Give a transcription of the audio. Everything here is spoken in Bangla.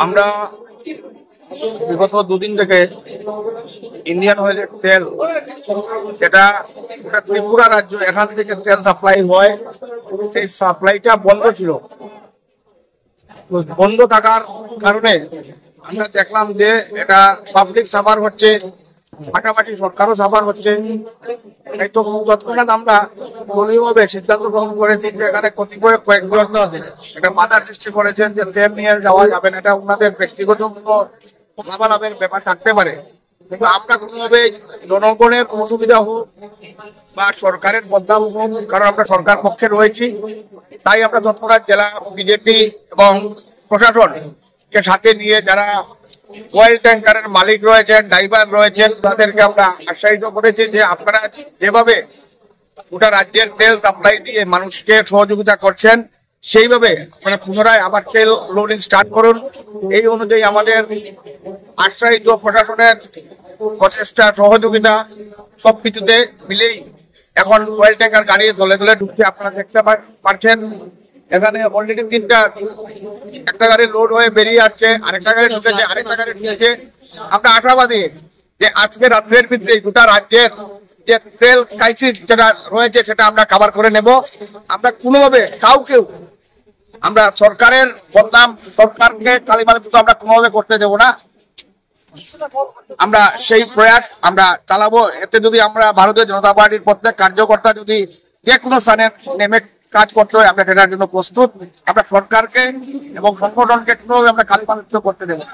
আমরা বিগত দুদিন থেকে ইন্ডিয়ান অয়েলের তেল, যেটা গোটা ত্রিপুরা রাজ্য এখান থেকে তেল সাপ্লাই হয়, সেই সাপ্লাইটা বন্ধ ছিল। বন্ধ থাকার কারণে আমরা দেখলাম যে এটা পাবলিক সাফার হচ্ছে, পাশাপাশি সরকারও সাফার হচ্ছে। এই তো তৎক্ষণাৎ আমরা দলীয়ভাবে সিদ্ধান্ত গ্রহণ করেছি যে এখানে কতিপয় কয়েকজন একটা বাধার সৃষ্টি করেছেন যে তেল নিয়ে যাওয়া যাবে না, এটা ওনাদের ব্যক্তিগত লাভালাভের ব্যাপার থাকতে পারে, কিন্তু আমরা কোনোভাবে জনগণের অসুবিধা হোক বা সরকারের বদনাম হোক, কারণ আমরা সরকার পক্ষে রয়েছি, তাই আমরা তৎক্ষণাৎ জেলা বিজেপি এবং প্রশাসনকে সাথে নিয়ে যারা অয়েল ট্যাঙ্কারের মালিক রয়েছেন, ড্রাইভার রয়েছেন, তাদেরকে আমরা আশ্বাসিত করেছি যে আপনারা যেভাবে গোটা রাজ্যের তেল সাপ্লাই দিয়ে মানুষকে সহযোগিতা করছেন, সেইভাবে মানে পুনরায় আবার তেল লোডিং স্টার্ট করুন। এই অনুযায়ী আমাদের আশ্বাসিত প্রশাসনের প্রচেষ্টা, সহযোগিতা সবকিছুতে মিলেই এখন অয়েল ট্যাঙ্কার গাড়ি দলে দলে ঢুকছে। আপনারা দেখতে পাচ্ছেন এখানে অলরেডি একটা গাড়ি লোড হয়ে বেরিয়ে আসছে, আরেকটা গাড়ি ঢুকেছে, আরেকটা গাড়ি ঢুকেছে। আমরা আশাবাদী যে আজকে রাত্রের ভিতরে গোটা রাজ্যের যে তেল ক্রাইসিস যেটা রয়েছে সেটা আমরা কভার করে নেব। আমরা কোনোভাবে কাউকেও আমরা সরকারের বদনাম, সরকারকে কালিমালিপ্ত আমরা কোনোভাবে করতে দেব না। আমরা সেই প্রয়াস আমরা চালাবো। এতে যদি আমরা ভারতীয় জনতা পার্টির প্রত্যেক কার্যকর্তা যদি যে কোনো স্থানে নেমে কাজ করতে হয়, আমরা সেটার জন্য প্রস্তুত। আমরা সরকারকে এবং সংগঠনকে কোনোভাবে আমরা কালিমালিপ্ত করতে দেব না।